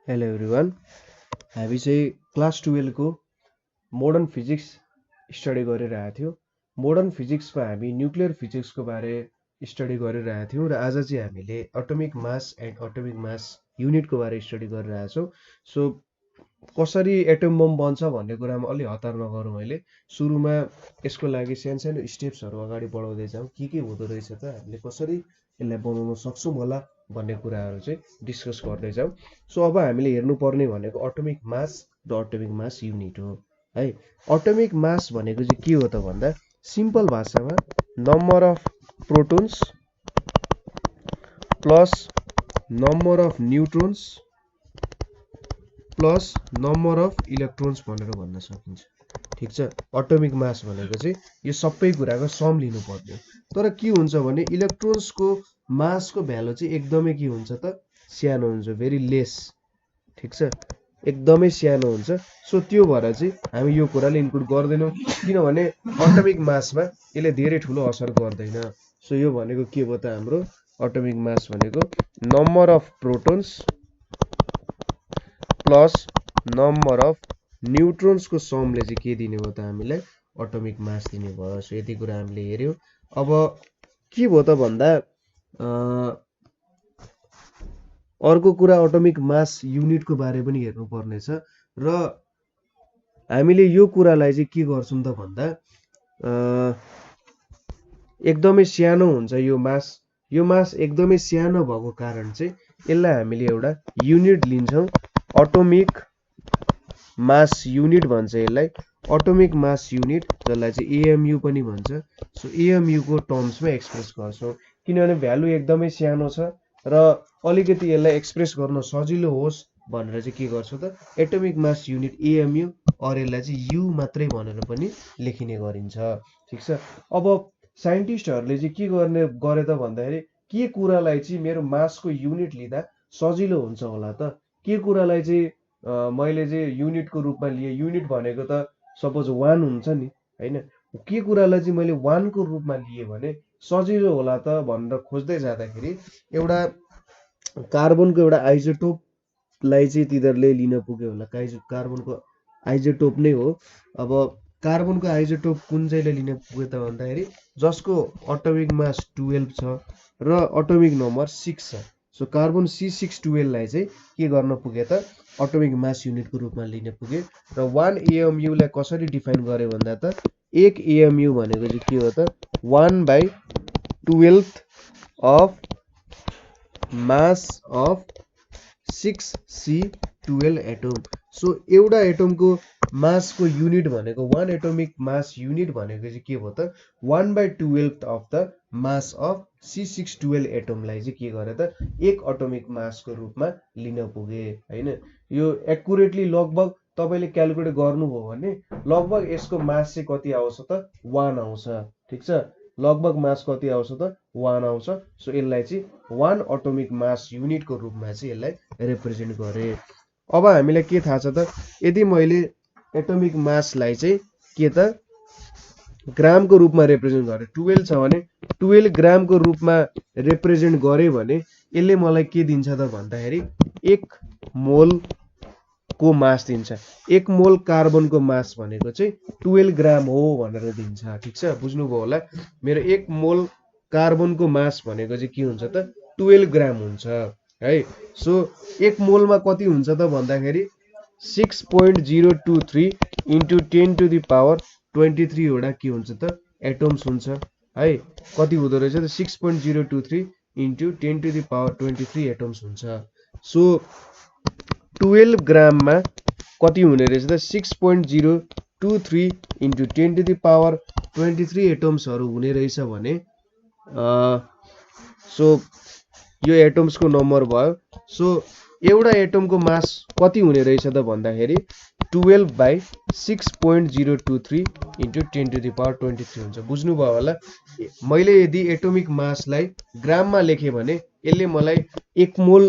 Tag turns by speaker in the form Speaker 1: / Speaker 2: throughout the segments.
Speaker 1: Hello everyone. हामी चाहिँ class 12 को मोडर्न फिजिक्स स्टडी गरिरहेको थियौँ। मोडर्न फिजिक्समा हामी न्युक्लियर फिजिक्सको बारे स्टडी गरिरहेको थियौँ र आज चाहिँ हामीले atomic mass and atomic mass युनिटको बारे स्टडी गरिरहेछौँ। सो कसरी एटम बम बन्छ भन्ने कुरामा अलि हतार नगरौँ। अहिले सुरुमा यसको लागि सानो स्टेप्सहरू अगाडि बढाउँदै जाउँ। के हुँदो रहेछ त, हामीले कसरी यसलाई बनाउन सक्छौँ होला भन्ने कुराहरू चाहिँ डिस्कस गर्दै जाउँ। सो अब हामीले हेर्नुपर्ने भनेको एटोमिक मास र एटोमिक मास युनिट हो है। एटोमिक मास भनेको चाहिँ के हो त भन्दा सिम्पल भाषामा number of protons plus number of neutrons plus number of electrons भनेर भन्न सकिन्छ। ठिक छ, एटोमिक मास भनेको चाहिँ यो सबै कुराको सम लिनुपर्ने। तर के हुन्छ भने इलेक्ट्रोन्सको मासको भ्यालु चाहिँ एकदमै के हुन्छ त, सानो हुन्छ, भेरी लेस। ठिक छ, एकदमै सानो हुन्छ। सो त्यो भएर चाहिँ हामी यो कुराले इन्क्लुड गर्दैनौँ, किनभने एटोमिक मासमा यसले धेरै ठुलो असर गर्दैन। सो यो भनेको के हो त, हाम्रो एटोमिक मास भनेको number of protons plus number of न्युट्रोन्सको समले चाहिँ के दिने भयो त, हामीलाई एटोमिक मास दिने भयो। सो यति कुरा हामीले हेऱ्यौँ। अब के भयो त भन्दा अर्को कुरा एटोमिक मास युनिटको बारे पनि हेर्नुपर्नेछ र हामीले यो कुरालाई चाहिँ के गर्छौँ त भन्दा एकदमै सानो हुन्छ यो मास। यो मास एकदमै सानो भएको कारण चाहिँ यसलाई हामीले एउटा युनिट लिन्छौँ, एटोमिक मास युनिट भन्छ यसलाई। एटोमिक मास युनिट जसलाई चाहिँ एएमयु पनि भन्छ। सो एएमयु को टर्म्समा एक्सप्रेस गर्छौँ, किनभने भ्यालु एकदमै सानो छ र अलिकति यसलाई एक्सप्रेस गर्न सजिलो होस् भनेर चाहिँ के गर्छौँ त, एटोमिक मास युनिट एएमयु अर यसलाई चाहिँ यु मात्रै भनेर पनि लेखिने गरिन्छ। ठिक छ, अब साइन्टिस्टहरूले चाहिँ के गरे त भन्दाखेरि के कुरालाई चाहिँ मेरो मासको युनिट लिँदा सजिलो हुन्छ होला त, के कुरालाई चाहिँ मैले चाहिँ युनिटको रूपमा लिएँ। युनिट भनेको त सपोज 1 हुन्छ नि होइन, के कुरालाई चाहिँ मैले 1 को रूपमा लिएँ भने सजिलो होला त भनेर खोज्दै जाँदाखेरि एउटा कार्बनको एउटा आइजोटोपलाई चाहिँ तिनीहरूले लिन पुग्यो होला। कार्बनको आइजोटोप नै हो। अब कार्बनको आइजोटोप कुन चाहिँले लिन पुग्यो त भन्दाखेरि जसको एटोमिक मास 12 छ र एटोमिक नम्बर 6 छ। सो कार्बन C612 लाई चाहिँ के गर्न पुगे त, एटोमिक मास युनिटको रूपमा लिन पुगे। र 1 AMU लाई कसरी डिफाइन गरे भन्दा त, 1 AMU भनेको चाहिँ के हो त, 1/12 of mass of 6C12 atom. So एउटा एटोमको मासको युनिट भनेको 1 एटोमिक मास युनिट भनेको चाहिँ के भयो त, 1/12 of the mass of C612 एटोमलाई चाहिँ के गरे त, एक एटोमिक मासको रूपमा लिन पुगे होइन। यो एक्युरेटली लगभग तपाईँले क्यालकुलेट गर्नुभयो भने लगभग यसको मास चाहिँ कति आउँछ त, 1 आउँछ। ठिक छ, लगभग मास कति आउँछ त, 1 आउँछ। सो यसलाई चाहिँ 1 एटोमिक मास युनिटको रूपमा चाहिँ यसलाई रिप्रेजेन्ट गरे। अब हामीलाई के थाहा छ त, यदि मैले एटोमिक मासलाई चाहिँ के त ग्रामको रूपमा रिप्रेजेन्ट गरेँ, 12 छ भने 12 ग्रामको रूपमा रिप्रेजेन्ट गरेँ भने यसले मलाई के दिन्छ त भन्दाखेरि 1 मोल को मास दिन्छ। 1 मोल कार्बनको मास भनेको चाहिँ 12 ग्राम हो भनेर दिन्छ। ठिक छ, बुझ्नुभयो होला। मेरो 1 मोल कार्बनको मास भनेको चाहिँ के हुन्छ त, 12 ग्राम हुन्छ है। सो 1 मोलमा कति हुन्छ त भन्दाखेरि 6.023 इन्टु 10 टु द पावर 23 वटा के हुन्छ त, एटम्स हुन्छ है। कति हुँदो रहेछ त, 6.023 into 10 to the power 23 atoms हुन्छ। सो 12 ग्राममा कति हुने रहेछ त, 6.023 इन्टु 10 टु द पावर 23 एटम्सहरू हुने रहेछ भने सो यो एटम्सको नम्बर भयो। सो एउटा एटमको मास कति हुने रहेछ त भन्दाखेरि 12/6.023 इन्टु 10 टु द पावर 23 हुन्छ। बुझ्नुभयो होला। मैले यदि एटोमिक मासलाई ग्राममा लेखेँ भने यसले मलाई 1 मोल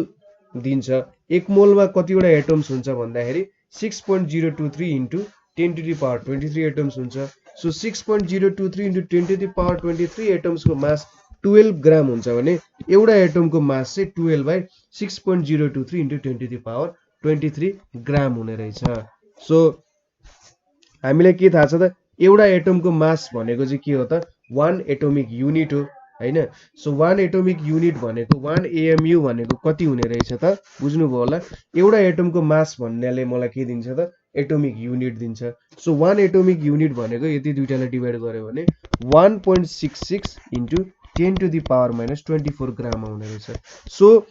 Speaker 1: दिन्छ। 1 मोलमा कतिवटा एटम्स हुन्छ भन्दाखेरि 6.023 into 10 to the power 23 atoms हुन्छ। So 6.023 into 10 to the power 23 एटम्सको मास 12 ग्राम हुन्छ भने एउटा एटमको मास चाहिँ 12/6.023 into 10 to the power 23 gram हुने रहेछ। सो हामीलाई के थाहा छ त एउटा एटमको मास भनेको चाहिँ के हो त 1 एटोमिक युनिट हो हैन। सो 1 एटोमिक युनिट भनेको 1 AMU भनेको कति हुने रहेछ त बुझ्नुभयो होला। एउटा एटमको मास भन्नाले मलाई के दिन्छ त एटोमिक युनिट दिन्छ। सो 1 एटोमिक युनिट भनेको यति दुईटालाई डिभाइड गर्यो भने 1.66 into 10 to the power minus 24 gram आउने रहेछ। सो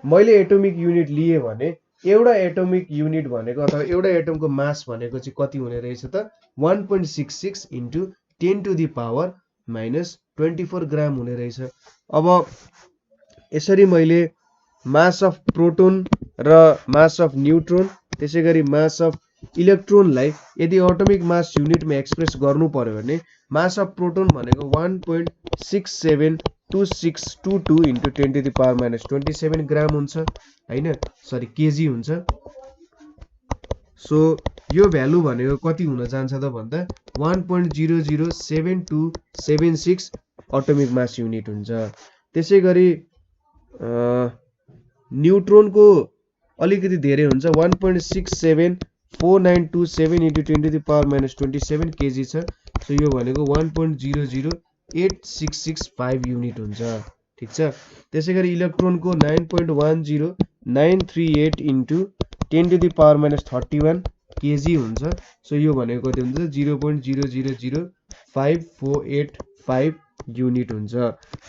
Speaker 1: मैले एटोमिक युनिट लिए भने एउटा एटोमिक युनिट भनेको अथवा एउटा एटमको मास भनेको चाहिँ कति हुने रहेछ त 1.66 into 10 to the power minus 24 gram हुने रहेछ। अब यसरी मैले मास अफ प्रोटोन र मास अफ न्युट्रोन त्यसै गरी मास अफ इलेक्ट्रोनलाई यदि एटोमिक मास युनिटमा एक्सप्रेस गर्नु पर्यो भने मास अफ प्रोटोन भनेको 1.672622 into 10 to the power minus 27 gram हुन्छ हैन, सरी केजी हुन्छ। सो यो भ्यालु भनेको कति हुन जान्छ त भन्दा 1.007276 एटोमिक मास युनिट हुन्छ। त्यसै गरी न्युट्रोनको अलिकति धेरै हुन्छ 1.674927 into 10 to the power minus 27 KG छ। सो यो भनेको 1.008665 युनिट हुन्छ ठीक छ। त्यसै गरी इलेक्ट्रोनको 9.10938 into 10 to the power minus 31 KG हुन्छ। सो यो भनेको कति हुन्छ 0.000548 युनिट हुन्छ।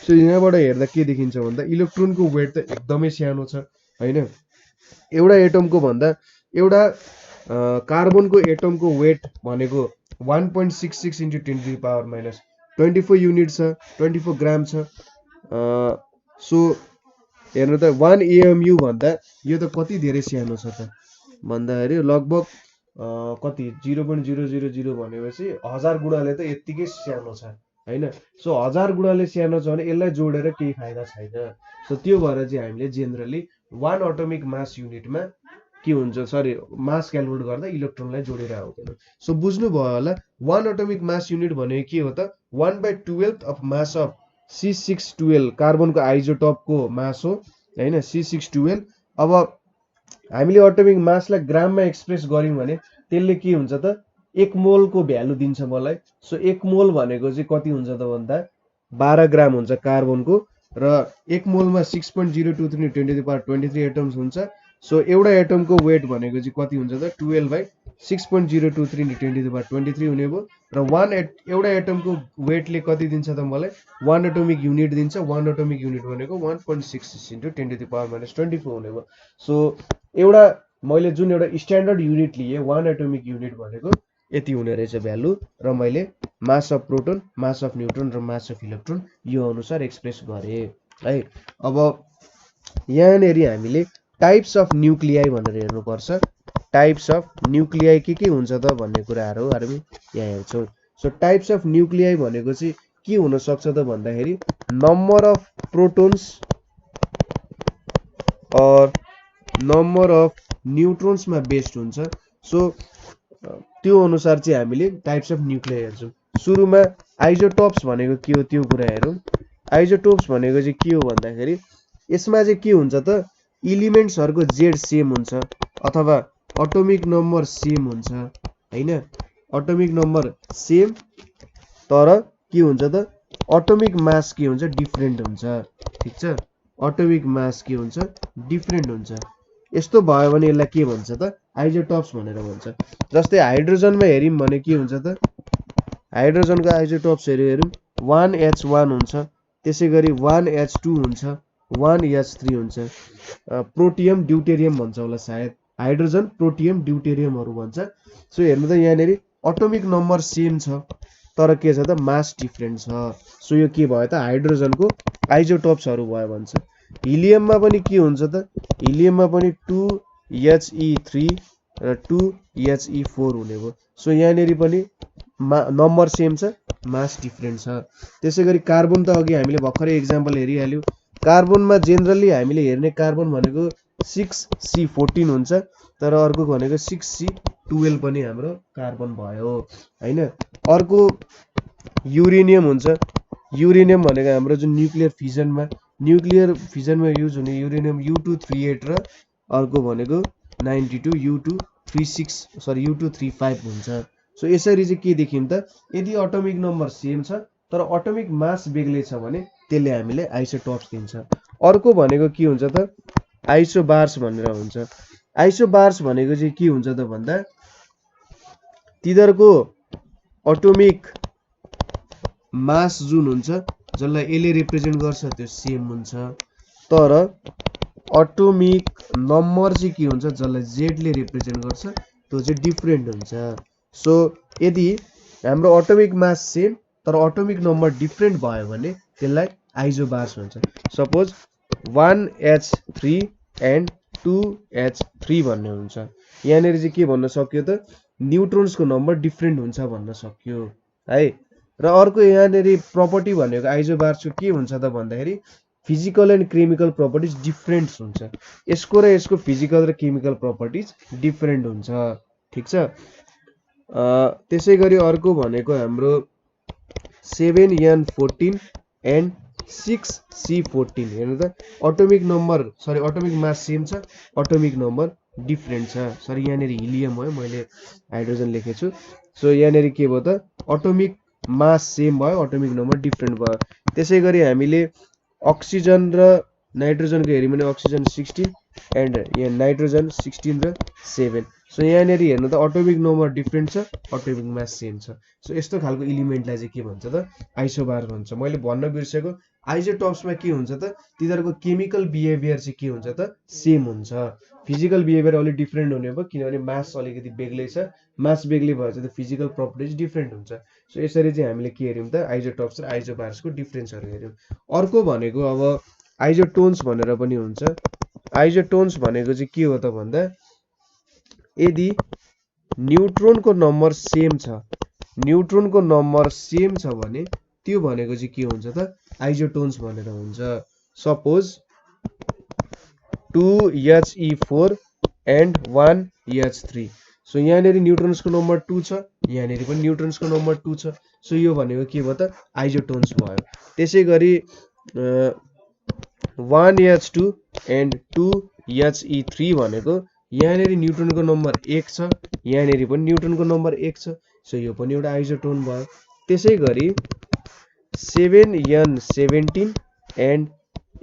Speaker 1: सो यहाँबाट हेर्दा के देखिन्छ भन्दा इलेक्ट्रोनको वेट त एकदमै सानो छ हैन। एउटा एटमको भन्दा एउटा कार्बनको एटमको वेट भनेको 1.66 into 10 to the power minus 24 unit छ 24 ग्राम छ। सो हेर्नु त 1 AMU भन्दा यो त कति धेरै सानो छ त भन्दाखेरि लगभग कति 0.000 भनेपछि 1000 गुणाले त यत्तिकै सानो छ हैन। सो 1000 गुणाले सानो छ भने यसलाई जोडेर केही फाइदा छैन। सो त्यो भएर चाहिँ हामीले जेनरली 1 एटोमिक मास युनिटमा के हुन्छ सरी मास क्यालकुलेट गर्दा इलेक्ट्रोनलाई जोडेर आउँदैन। सो बुझ्नु भयो होला 1 एटोमिक मास युनिट भनेको के हो त 1/12 अफ मास अफ C612 कार्बनको आइजोटोपको मास हो हैन C612। अब हामीले एटोमिक मासलाई ग्राममा एक्सप्रेस गर्यौं भने त्यसले के हुन्छ त 1 मोलको भ्यालु दिन्छ मलाई। सो 1 मोल भनेको चाहिँ कति हुन्छ त भन्दा 12 ग्राम हुन्छ कार्बनको र 1 मोलमा 6.023 10 टु द पावर 23 एटम्स हुन्छ। सो एउटा एटमको वेट भनेको चाहिँ कति हुन्छ त 12/6.023 इन्टु 10 टु द पावर 23 हुने भयो र एउटा एटमको वेटले कति दिन्छ त मलाई 1 एटोमिक युनिट दिन्छ। 1 एटोमिक युनिट भनेको 1.66 into 10 to the power minus 24 हुने भयो। सो एउटा मैले जुन एउटा स्ट्यान्डर्ड युनिट लिए 1 एटोमिक युनिट भनेको यति हुने रहेछ भ्यालु र मैले mass of proton mass of neutron र मास अफ इलेक्ट्रोन यो अनुसार एक्सप्रेस गरे है। अब यहाँनेरि हामीले टाइप्स अफ न्युक्लियाई भनेर हेर्नुपर्छ। टाइप्स अफ न्युक्लियाई के हुन्छ त भन्ने कुराहरू हामी यहाँ हेर्छौँ। सो टाइप्स अफ न्युक्लियाई भनेको चाहिँ के हुन सक्छ त भन्दाखेरि नम्बर अफ प्रोटोन्स और नम्बर अफ न्युट्रोन्समा बेस्ड हुन्छ। सो त्यो अनुसार चाहिँ हामीले टाइप्स अफ न्युक्लियाई हेर्छौँ। सुरुमा आइजोटोप्स भनेको के हो त्यो कुरा हेरौँ। आइजोटोप्स भनेको चाहिँ के हो भन्दाखेरि यसमा चाहिँ के हुन्छ त एलिमेन्ट्सहरुको जेड सेम हुन्छ अथवा एटोमिक नम्बर सेम हुन्छ हैन। एटोमिक नम्बर सेम तर के हुन्छ त एटोमिक मास के हुन्छ डिफरेन्ट हुन्छ ठीक छ। एटोमिक मास के हुन्छ डिफरेन्ट हुन्छ। यस्तो भयो भने यसलाई के भन्छ त आइजोटोप्स भनेर भन्छ। जस्तै हाइड्रोजनमा हेर्यौं भने के हुन्छ त हाइड्रोजनको आइजोटोप्सहरु हेरौं 1H1 हुन्छ त्यसै गरी 1H2 हुन्छ 1H3 हुन्छ। प्रोटियम ड्युटेरियम भन्छ होला सायद हाइड्रोजन प्रोटियम ड्युटेरियमहरु भन्छ। सो हेर्नु त यहाँनेरि एटोमिक नम्बर सेम छ तर के छ त मास डिफरेन्ट छ। सो यो के भयो त हाइड्रोजनको आइजोटोप्सहरु भयो भन्छ। हिलियममा पनि के हुन्छ त हिलियममा पनि 2He3 र 2He4 हुने भयो। सो यहाँनेरि पनि नम्बर सेम छ मास डिफरेन्ट छ। त्यसै गरी कार्बन त अघि हामीले भर्खरै एक्जाम्पल हेरिहाल्यौ। कार्बनमा जेनरली हामीले हेर्ने कार्बन भनेको 6C14 हुन्छ तर अर्को भनेको 6C12 पनि हाम्रो कार्बन भयो हैन। अर्को युरेनियम हुन्छ। युरेनियम भनेको हाम्रो जुन न्युक्लियर फिजनमा युज हुने युरेनियम U238 र अर्को भनेको 92 U235 हुन्छ। सो यसरी चाहिँ के देखियो त, यदि एटोमिक नम्बर सेम छ तर एटोमिक मास बेग्लै छ भने त्यसले हामीले आइसोटोप्स दिन्छ। अर्को भनेको के हुन्छ त, आइसोबार्स भनेर हुन्छ। आइसोबार्स भनेको चाहिँ के हुन्छ त भन्दा तिनीहरूको एटोमिक मास जुन हुन्छ जसलाई यसले रिप्रेजेन्ट गर्छ त्यो सेम हुन्छ, तर एटोमिक नम्बर चाहिँ के हुन्छ जसलाई जेडले रिप्रेजेन्ट गर्छ त्यो चाहिँ डिफरेन्ट हुन्छ। सो यदि हाम्रो एटोमिक मास सेम तर एटोमिक नम्बर डिफरेन्ट भयो भने त्यसलाई आइसोबार्स भन्छ। सपोज 1H3 एन्ड 2H3 भन्ने हुन्छ। यहाँनिर चाहिँ के भन्न सक्यो त, न्युट्रोन्सको नम्बर डिफरेन्ट हुन्छ भन्न सक्यो है। र अर्को यहाँनिर प्रपर्टी भनेको आइसोबार्सको के हुन्छ त भन्दाखेरि physical and chemical properties different हुन्छ। यसको र यसको फिजिकल र केमिकल प्रपर्टिज डिफरेन्ट हुन्छ, ठिक छ। त्यसै गरी अर्को भनेको हाम्रो 7N14 एन्ड 6C14 हेर्नु त, एटोमिक मास सेम छ, एटोमिक नम्बर डिफरेन्ट छ। सरी यहाँनिर हिलियम हो, मैले हाइड्रोजन लेखेको छु। सो यहाँनिर के भयो त, एटोमिक मास सेम भयो, एटोमिक नम्बर डिफरेन्ट भयो। त्यसै गरी हामीले अक्सिजन र नाइट्रोजनको हेऱ्यौँ भने अक्सिजन 16 एन्ड यहाँ नाइट्रोजन 16 र 7। सो यहाँनिर हेर्नु त एटोमिक नम्बर डिफरेन्ट छ, एटोमिक मास सेम छ। सो यस्तो खालको इलिमेन्टलाई चाहिँ के भन्छ त, आइसोबार भन्छ। मैले भन्न बिर्सेको आइसोटोप्समा के हुन्छ त, तिनीहरूको केमिकल बिहेभियर चाहिँ के हुन्छ त, सेम हुन्छ। फिजिकल बिहेभियर अलिक डिफरेन्ट हुने भयो किनभने मास अलिकति बेग्लै छ, मास बेग्लै भएर चाहिँ फिजिकल प्रपर्टिज डिफरेन्ट हुन्छ। सो यसरी चाहिँ हामीले के हेऱ्यौँ त, आइसोटोप्स र आइसोबार्सको डिफरेन्सहरू हेऱ्यौँ। अर्को भनेको अब आइसोटोन्स भनेर पनि हुन्छ। आइसोटोन्स भनेको चाहिँ के हो त भन्दा यदि न्युट्रोनको नम्बर सेम छ, न्युट्रोनको नम्बर सेम छ भने त्यो भनेको चाहिँ के हुन्छ त, आइसोटोन्स भनेर हुन्छ। Suppose 2He4 and 1H3। So यहाँनिर न्युट्रोन्सको नम्बर 2 छ, यहाँनिर पनि न्युट्रोन्सको नम्बर 2 छ। सो यो भनेको के भयो त, आइसोटोन्स भयो। त्यसै गरी 1H2 एन्ड 2He3 भनेको यहाँनिर न्युट्रोनको नम्बर 1 छ, यहाँनिर पनि न्युट्रोनको नम्बर 1 छ। सो यो पनि एउटा आइसोटोन भयो। त्यसै गरी 7N17 एन्ड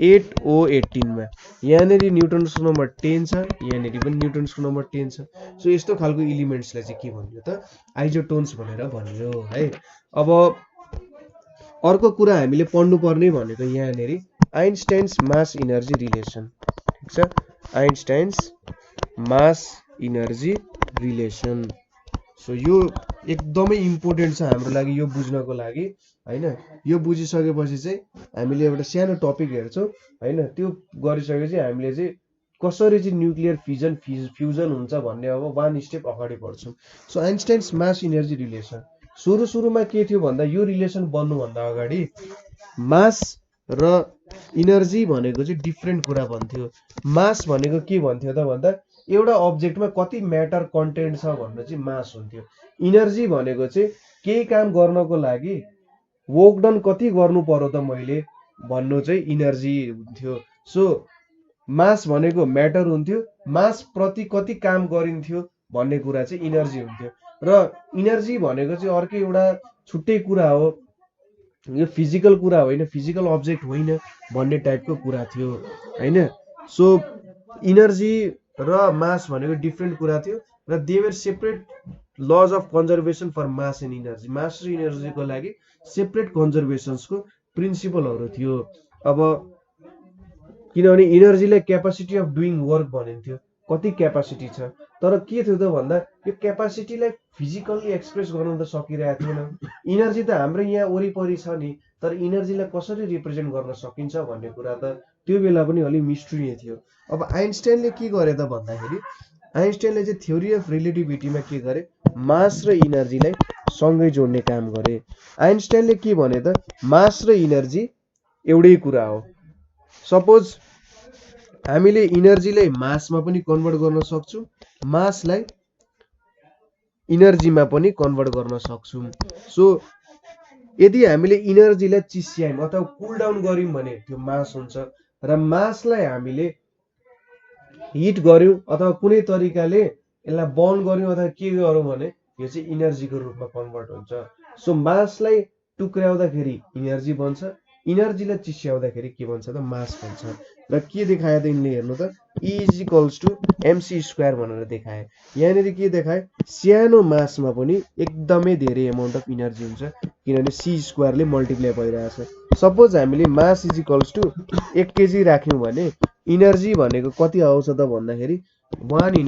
Speaker 1: 8O18 मा यहाँनिर न्युट्रोन्सको नम्बर 10 छ, यहाँनिर पनि न्युट्रोन्सको नम्बर 10 छ। सो यस्तो खालको इलिमेन्ट्सलाई चाहिँ के भन्यो त, आइसोटोन्स भनेर भन्यो है। अब अर्को कुरा हामीले पढ्नुपर्ने भनेको यहाँनिर आइन्स्टाइन्स मास इनर्जी रिलेसन, ठिक छ। Einstein's mass energy relation. So यो एकदमै इम्पोर्टेन्ट छ हाम्रो लागि यो बुझ्नको लागि हैन। यो बुझिसकेपछि चाहिँ हामीले एउटा सानो टपिक हेर्छौँ हैन। त्यो गरिसकेपछि हामीले चाहिँ कसरी चाहिँ न्युक्लियर फ्युजन हुन्छ भन्ने अब 1 स्टेप अगाडि बढ्छौँ। So Einstein's mass energy relation सुरुमा के थियो भन्दा यो रिलेसन बन्नुभन्दा अगाडि मास र इनर्जी भनेको चाहिँ डिफरेन्ट कुरा भन्थ्यो। मास भनेको के भन्थ्यो त भन्दा एउटा अब्जेक्टमा कति म्याटर कन्टेन्ट छ भन्ने चाहिँ मास हुन्थ्यो। इनर्जी भनेको चाहिँ केही काम गर्नको लागि वर्क डन कति गर्नु पर्यो त मैले भन्नु चाहिँ इनर्जी हुन्थ्यो। सो मास भनेको म्याटर हुन्थ्यो, मास प्रति कति काम गरिन्थ्यो भन्ने कुरा चाहिँ इनर्जी हुन्थ्यो। र इनर्जी भनेको चाहिँ अर्कै एउटा छुट्टै कुरा हो, यो फिजिकल कुरा होइन, फिजिकल अब्जेक्ट होइन भन्ने टाइपको कुरा थियो हैन। सो इनर्जी र मास भनेको डिफरेन्ट कुरा थियो र they were separate laws of conservation for mass and energy. Mass र इनर्जीको लागि सेपरेट कन्जर्भेसन्सको प्रिन्सिपलहरू थियो। अब किनभने इनर्जीलाई क्यापासिटी अफ डुइङ वर्क भनिन्थ्यो, कति क्यापासिटी छ। तर के थियो त भन्दा यो क्यापासिटीलाई फिजिकल्ली एक्सप्रेस गर्न त सकिरहेको थिएन। इनर्जी त हाम्रो यहाँ वरिपरि छ नि, तर इनर्जीलाई कसरी रिप्रेजेन्ट गर्न सकिन्छ भन्ने कुरा त त्यो बेला पनि अलिक मिस्ट्री नै थियो। अब आइन्स्टाइनले के गरे त भन्दाखेरि आइन्स्टाइनले चाहिँ थ्योरी अफ रिलेटिभिटीमा के गरे, मास र इनर्जीलाई सँगै जोड्ने काम गरे। आइन्स्टाइनले के भने त मास र इनर्जी एउटै कुरा हो। सपोज हामीले इनर्जीलाई मासमा पनि कन्भर्ट गर्न सक्छौँ, मासलाई इनर्जीमा पनि कन्भर्ट गर्न सक्छौँ। सो यदि हामीले इनर्जीलाई चिस्यायौँ अथवा कुल डाउन गर्यौँ भने त्यो मास हुन्छ र मासलाई हामीले हिट गर्यौं अथवा कुनै तरिकाले यसलाई बर्न गर्यौं अथवा के गरौँ भने यो चाहिँ इनर्जीको रूपमा कन्भर्ट हुन्छ। सो मासलाई टुक्र्याउँदाखेरि इनर्जी बन्छ, इनर्जीलाई चिस्याउँदाखेरि के बन्छ त मास बन्छ। र के देखायो त यिनले हेर्नु त E is equals to mc square भनेर देखाए। यहाँनिर के देखाए सानो मासमा पनि एकदमै धेरै एमाउन्ट अफ इनर्जी हुन्छ किनभने c स्क्वायरले मल्टिप्लाई भइरहेछ। सपोज हामीले mass is equals to 1 kg राख्यौं भने इनर्जी भनेको कति आउँछ त भन्दाखेरि 1 ×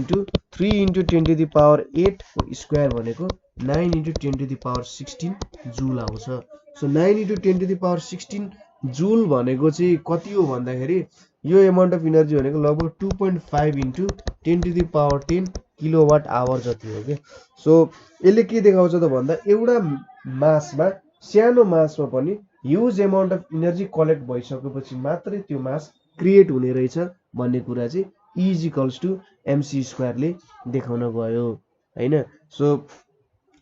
Speaker 1: 3 × 10⁸ को स्क्वायर भनेको 9 × 10⁻16 जुल आउँछ। सो 9 × 10⁻16 जुल भनेको चाहिँ कति हो भन्दाखेरि यो एमाउन्ट अफ इनर्जी भनेको लगभग 2.5 × 10⁻10 किलोवाट आवर जति हो के। सो यसले के देखाउँछ त भन्दा एउटा मासमा सानो मासमा पनि huge amount of energy collect भइसकेपछि मात्रै त्यो मास क्रिएट हुने रहेछ भन्ने कुरा चाहिँ E is equals to mc स्क्वायरले देखाउन गयो हैन। सो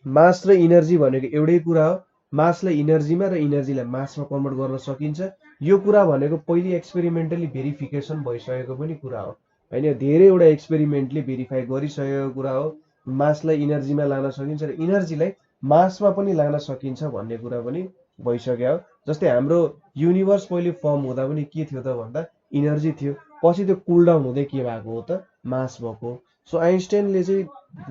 Speaker 1: मास र इनर्जी भनेको एउटै कुरा हो। मासलाई इनर्जीमा र इनर्जीलाई मासमा कन्भर्ट गर्न सकिन्छ। यो कुरा भनेको पहिले एक्सपेरिमेन्टली भेरिफिकेसन भइसकेको पनि कुरा हो हैन। धेरैवटा एक्सपेरिमेन्टले भेरिफाई गरिसकेको कुरा हो मासलाई इनर्जीमा लान सकिन्छ र इनर्जीलाई मासमा पनि लान सकिन्छ भन्ने कुरा पनि भइसक्यो हो। जस्तै हाम्रो युनिभर्स पहिले फर्म हुँदा पनि के थियो त भन्दा इनर्जी थियो, पछि त्यो कुल डाउन हुँदै के भएको हो त मास भएको। सो आइन्स्टाइनले चाहिँ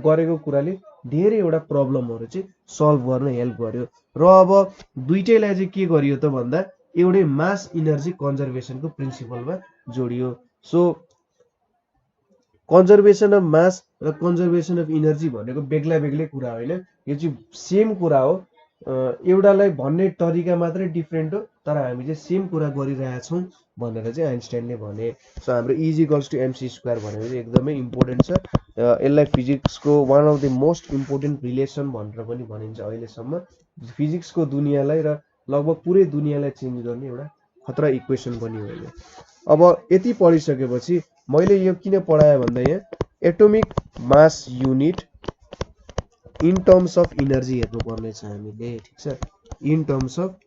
Speaker 1: गरेको कुराले धेरैवटा प्रब्लमहरू चाहिँ सल्भ गर्न हेल्प गर्यो। र अब दुईटैलाई चाहिँ के गरियो त भन्दा एउटै मास इनर्जी कन्जर्भेसनको प्रिन्सिपलमा जोडियो। सो कन्जर्भेसन अफ मास र कन्जर्भेसन अफ इनर्जी भनेको बेग्ला बेग्लै कुरा होइन, यो चाहिँ सेम कुरा हो। एउटालाई भन्ने तरिका मात्रै डिफ्रेन्ट हो तर हामी चाहिँ सेम कुरा गरिरहेछौँ भनेर चाहिँ आइन्स्टाइनले भने। सो हाम्रो E is equals to mc square भनेको चाहिँ एकदमै इम्पोर्टेन्ट छ। यसलाई फिजिक्सको one of the most important relation भनेर पनि भनिन्छ अहिलेसम्म। फिजिक्सको दुनियाँलाई र लगभग पुरै दुनियाँलाई चेन्ज गर्ने एउटा खतरा इक्वेसन पनि हो यो। अब यति पढिसकेपछि मैले यो किन पढाएँ भन्दा यहाँ atomic mass unit in terms of energy हेर्नुपर्ने छ हामीले, ठिक छ, इन टर्म्स अफ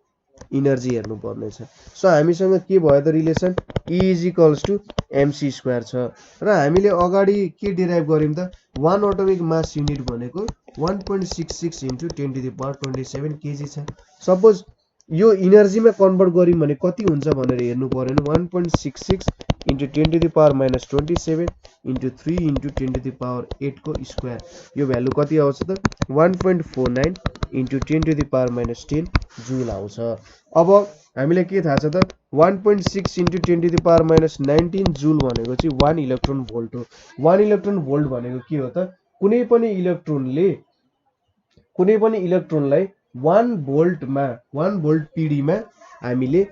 Speaker 1: इनर्जी हेर्नुपर्ने छ। सो हामीसँग के भयो त relation E is equals to mc square छ र हामीले अगाडि के डिराइभ गर्यौं त वान एटोमिक मास युनिट भनेको 1.66 × 10⁻27 केजी छ। सपोज यो इनर्जीमा कन्भर्ट गर्यौं भने कति हुन्छ भनेर हेर्नु पर्यो नि 1.66 × 10⁻27 × 3 × 10⁸ को स्क्वायर, यो भ्यालु कति आउँछ त 1.49 × 10⁻10 जुल आउँछ। अब हामीलाई के थाहा छ त 1.6 × 10⁻19 जुल भनेको चाहिँ 1 इलेक्ट्रोन भोल्ट हो। 1 इलेक्ट्रोन भोल्ट भनेको के हो त कुनै पनि इलेक्ट्रोनलाई 1 भोल्ट पीडीमा हामीले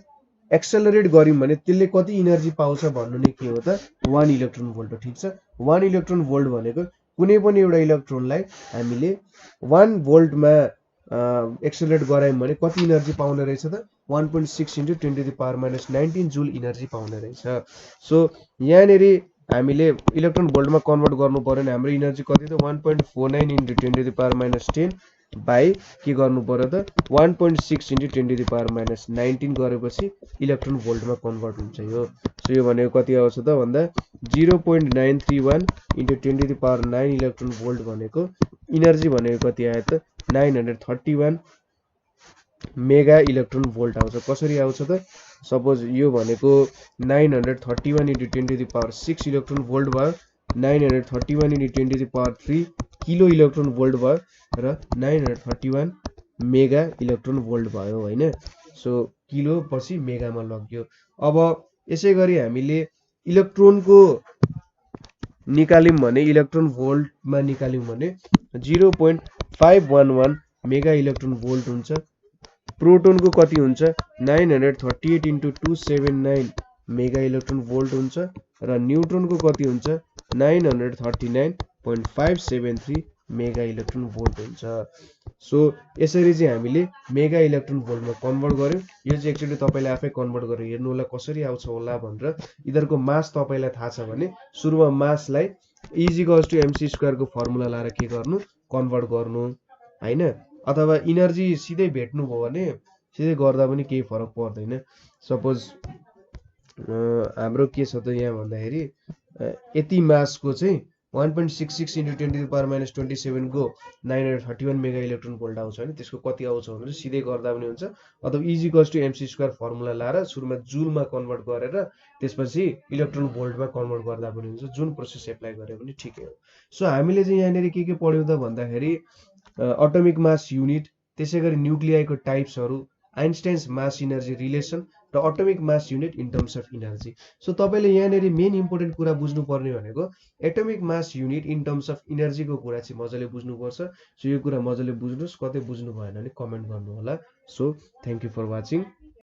Speaker 1: एक्सेलरेट गर्यौं भने त्यसले कति इनर्जी पाउँछ भन्नु नै के हो त 1 इलेक्ट्रोन भोल्ट हो, ठिक छ। 1 इलेक्ट्रोन भोल्ट भनेको कुनै पनि एउटा इलेक्ट्रोनलाई हामीले 1 भोल्टमा एक्सेलरेट गरायौं भने कति इनर्जी पाउने रहेछ त 1.6 × 10⁻19 जुल इनर्जी पाउने रहेछ। सो यहाँनेरि हामीले इलेक्ट्रोन भोल्टमा कन्भर्ट गर्नु पर्यो भने हाम्रो इनर्जी कति त 1.49 × 10⁻10 बाई के गर्नु पर्यो त 1.6 × 10⁻19 गरेपछि इलेक्ट्रोन भोल्टमा कन्भर्ट हुन्छ यो। सो यो भनेको कति आउँछ त भन्दा 0.931 × 10⁻9 इलेक्ट्रोन भोल्ट भनेको इनर्जी भनेको कति आयो त 931 मेगा इलेक्ट्रोन भोल्ट आउँछ। कसरी आउँछ त सपोज यो भनेको 931 × 10⁻6 इलेक्ट्रोन भोल्ट भयो, 931 × 10⁻3 किलो इलेक्ट्रोन भोल्ट भयो र 931 मेगा इलेक्ट्रोन भोल्ट भयो हैन। सो किलो पछि मेगामा लग्यो। अब यसै गरी हामीले इलेक्ट्रोनको निकाल्यौं भने इलेक्ट्रोन भोल्टमा निकाल्यौं भने 0.511 मेगा इलेक्ट्रोन भोल्ट हुन्छ। प्रोटोनको कति हुन्छ 938 × 279 मेगा इलेक्ट्रोन भोल्ट हुन्छ र न्यूट्रोनको कति हुन्छ 939.573 मेगा इलेक्ट्रोन भोल्ट हुन्छ। सो यसरी चाहिँ हामीले मेगा इलेक्ट्रोन भोल्टमा कन्भर्ट गर्यौं। यो चाहिँ एक्चुअली तपाईले आफै कन्भर्ट गरेर हेर्नु होला कसरी आउँछ होला भनेर। यिनीहरुको मास तपाईलाई थाहा छ भने सुरुमा मासलाई E = mc² को फर्मुला लाएर के गर्नु कन्भर्ट गर्नु हैन, अथवा इनर्जी सिधै भेट्नु भयो भने सिधै गर्दा पनि केही फरक पर्दैन। सपोज हाम्रो के छ त यहाँ भन्दाखेरि यति मासको चाहिँ 1.66 × 10⁻27 को 931 मेगा इलेक्ट्रोन भोल्ट आउँछ भने त्यसको कति आउँछ भनेर सिधै गर्दा पनि हुन्छ, अथवा equals to MC square formula लाएर सुरुमा जुलमा कन्भर्ट गरेर त्यसपछि इलेक्ट्रोन भोल्टमा कन्भर्ट गर्दा पनि हुन्छ, जुन प्रोसेस एप्लाई गरे पनि ठिकै हो। सो हामीले चाहिँ यहाँनिर के पढ्यौँ त भन्दाखेरि एटमिक मास युनिट, त्यसै गरी न्युक्लियाइको टाइप्सहरू, आइन्स्टाइन्स मास इनर्जी रिलेसन र atomic mass unit in terms of energy. So तपाईँले यहाँनिर मेन इम्पोर्टेन्ट कुरा बुझ्नुपर्ने भनेको atomic mass unit in terms of इनर्जीको कुरा चाहिँ मजाले बुझ्नुपर्छ। सो यो कुरा मजाले बुझ्नुहोस्, कतै बुझ्नु भएन भने कमेन्ट गर्नु होला। So thank you for watching.